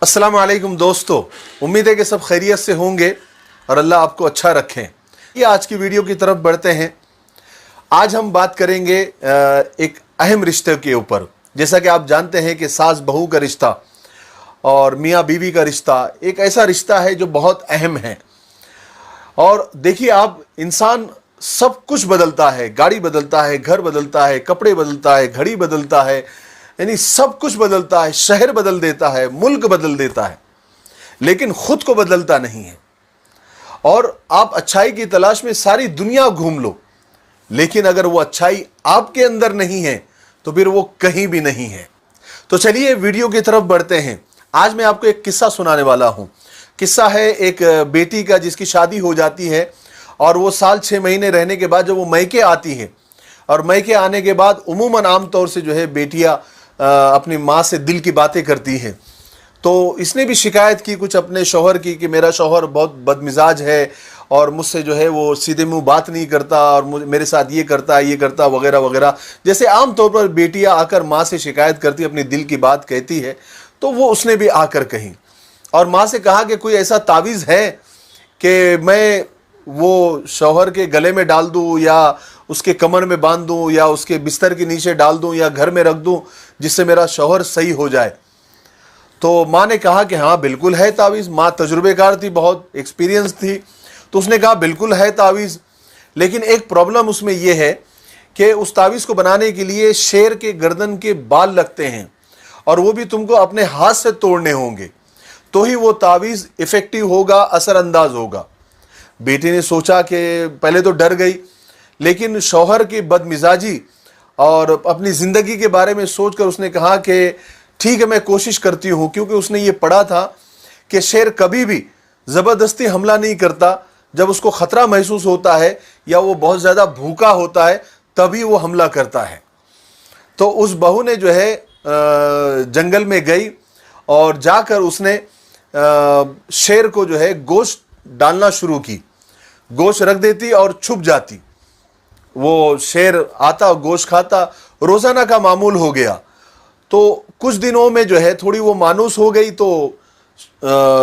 अस्सलाम वालेकुम दोस्तों, उम्मीद है कि सब खैरियत से होंगे और अल्लाह आपको अच्छा रखें। ये आज की वीडियो की तरफ बढ़ते हैं। आज हम बात करेंगे एक अहम रिश्ते के ऊपर। जैसा कि आप जानते हैं कि सास बहू का रिश्ता और मियाँ बीवी का रिश्ता एक ऐसा रिश्ता है जो बहुत अहम है। और देखिए, आप इंसान सब कुछ बदलता है, गाड़ी बदलता है, घर बदलता है, कपड़े बदलता है, घड़ी बदलता है, यानी सब कुछ बदलता है, शहर बदल देता है, मुल्क बदल देता है, लेकिन खुद को बदलता नहीं है। और आप अच्छाई की तलाश में सारी दुनिया घूम लो, लेकिन अगर वो अच्छाई आपके अंदर नहीं है तो फिर वो कहीं भी नहीं है। तो चलिए वीडियो की तरफ बढ़ते हैं। आज मैं आपको एक किस्सा सुनाने वाला हूं। किस्सा है एक बेटी का जिसकी शादी हो जाती है और वो साल 6 महीने रहने के बाद जब वो मैके आती है, और मैके आने के बाद उमूमन आमतौर से जो है बेटियां अपनी माँ से दिल की बातें करती हैं। तो इसने भी शिकायत की कुछ अपने शौहर की कि मेरा शौहर बहुत बदमिजाज है और मुझसे जो है वो सीधे मुंह बात नहीं करता और मेरे साथ ये करता वगैरह वगैरह। जैसे आम तौर पर बेटियां आकर माँ से शिकायत करती, अपनी दिल की बात कहती है, तो वो उसने भी आकर कही और माँ से कहा कि कोई ऐसा तावीज़ है कि मैं वो शौहर के गले में डाल दूँ या उसके कमर में बांध दूँ या उसके बिस्तर के नीचे डाल दूँ या घर में रख दूँ जिससे मेरा शौहर सही हो जाए। तो माँ ने कहा कि हाँ बिल्कुल है तावीज़। माँ तजुर्बेकार थी, बहुत एक्सपीरियंस थी, तो उसने कहा बिल्कुल है तावीज़, लेकिन एक प्रॉब्लम उसमें यह है कि उस तावीज़ को बनाने के लिए शेर के गर्दन के बाल लगते हैं और वो भी तुमको अपने हाथ से तोड़ने होंगे, तो ही वो तावीज़ इफ़ेक्टिव होगा, असरअंदाज होगा। बेटी ने सोचा कि पहले तो डर गई, लेकिन शौहर की बदमिजाजी और अपनी ज़िंदगी के बारे में सोचकर उसने कहा कि ठीक है, मैं कोशिश करती हूँ, क्योंकि उसने ये पढ़ा था कि शेर कभी भी ज़बरदस्ती हमला नहीं करता। जब उसको ख़तरा महसूस होता है या वो बहुत ज़्यादा भूखा होता है तभी वो हमला करता है। तो उस बहू ने जो है जंगल में गई और जाकर उसने शेर को जो है गोश्त डालना शुरू की। गोश्त रख देती और छुप जाती। वो शेर आता, गोश्त खाता, रोज़ाना का मामूल हो गया। तो कुछ दिनों में जो है थोड़ी वो मानूस हो गई। तो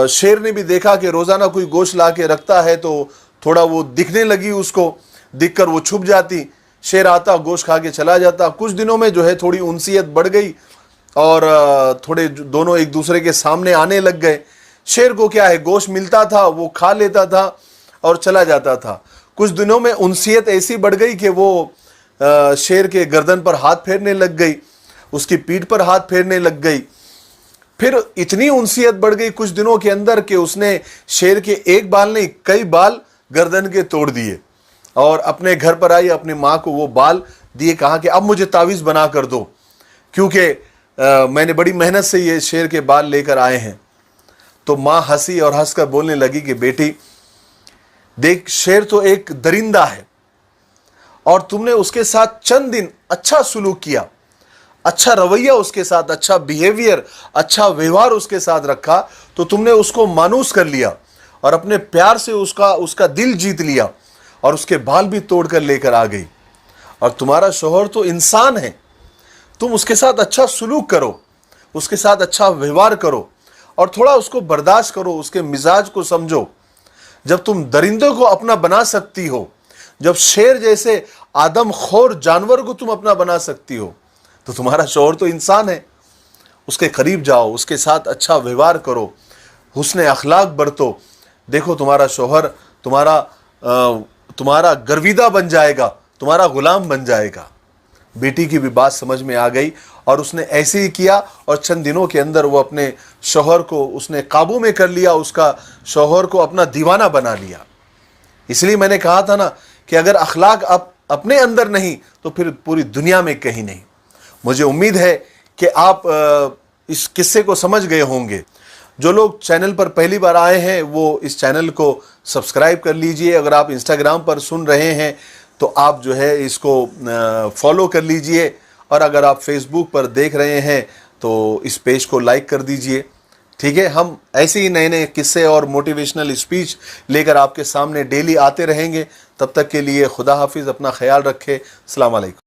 शेर ने भी देखा कि रोज़ाना कोई गोश्त ला के रखता है, तो थोड़ा वो दिखने लगी उसको, दिखकर वो छुप जाती। शेर आता, गोश्त खा के चला जाता। कुछ दिनों में जो है थोड़ी उनसियत बढ़ गई और थोड़े दोनों एक दूसरे के सामने आने लग गए। शेर को क्या है, गोश्त मिलता था, वो खा लेता था और चला जाता था। कुछ दिनों में उनसियत ऐसी बढ़ गई कि वो शेर के गर्दन पर हाथ फेरने लग गई, उसकी पीठ पर हाथ फेरने लग गई। फिर इतनी उनसियत बढ़ गई कुछ दिनों के अंदर कि उसने शेर के एक बाल नहीं, कई बाल गर्दन के तोड़ दिए और अपने घर पर आई, अपनी माँ को वो बाल दिए, कहा कि अब मुझे तावीज़ बना कर दो, क्योंकि मैंने बड़ी मेहनत से ये शेर के बाल लेकर आए हैं। तो माँ हंसी और हंसकर बोलने लगी कि बेटी देख, शेर तो एक दरिंदा है और तुमने उसके साथ चंद दिन अच्छा सुलूक किया, अच्छा रवैया उसके साथ, अच्छा बिहेवियर, अच्छा व्यवहार उसके साथ रखा, तो तुमने उसको मानूस कर लिया और अपने प्यार से उसका दिल जीत लिया और उसके बाल भी तोड़ कर लेकर आ गई। और तुम्हारा शौहर तो इंसान है, तुम उसके साथ अच्छा सुलूक करो, उसके साथ अच्छा व्यवहार करो और थोड़ा उसको बर्दाश्त करो, उसके मिजाज को समझो। जब तुम दरिंदों को अपना बना सकती हो, जब शेर जैसे आदमखोर जानवर को तुम अपना बना सकती हो, तो तुम्हारा शौहर तो इंसान है। उसके करीब जाओ, उसके साथ अच्छा व्यवहार करो, हुस्न अखलाक बरतो। देखो तुम्हारा शौहर तुम्हारा गर्विदा बन जाएगा, तुम्हारा गुलाम बन जाएगा। बेटी की भी बात समझ में आ गई और उसने ऐसे ही किया और चंद दिनों के अंदर वो अपने शौहर को उसने काबू में कर लिया, उसका शौहर को अपना दीवाना बना लिया। इसलिए मैंने कहा था ना कि अगर अखलाक अपने अंदर नहीं तो फिर पूरी दुनिया में कहीं नहीं। मुझे उम्मीद है कि आप इस किस्से को समझ गए होंगे। जो लोग चैनल पर पहली बार आए हैं वो इस चैनल को सब्सक्राइब कर लीजिए। अगर आप इंस्टाग्राम पर सुन रहे हैं तो आप जो है इसको फॉलो कर लीजिए, और अगर आप फेसबुक पर देख रहे हैं तो इस पेज को लाइक कर दीजिए। ठीक है, हम ऐसे ही नए नए किस्से और मोटिवेशनल स्पीच लेकर आपके सामने डेली आते रहेंगे। तब तक के लिए खुदा हाफिज़, अपना ख्याल रखें। अस्सलाम वालेकुम।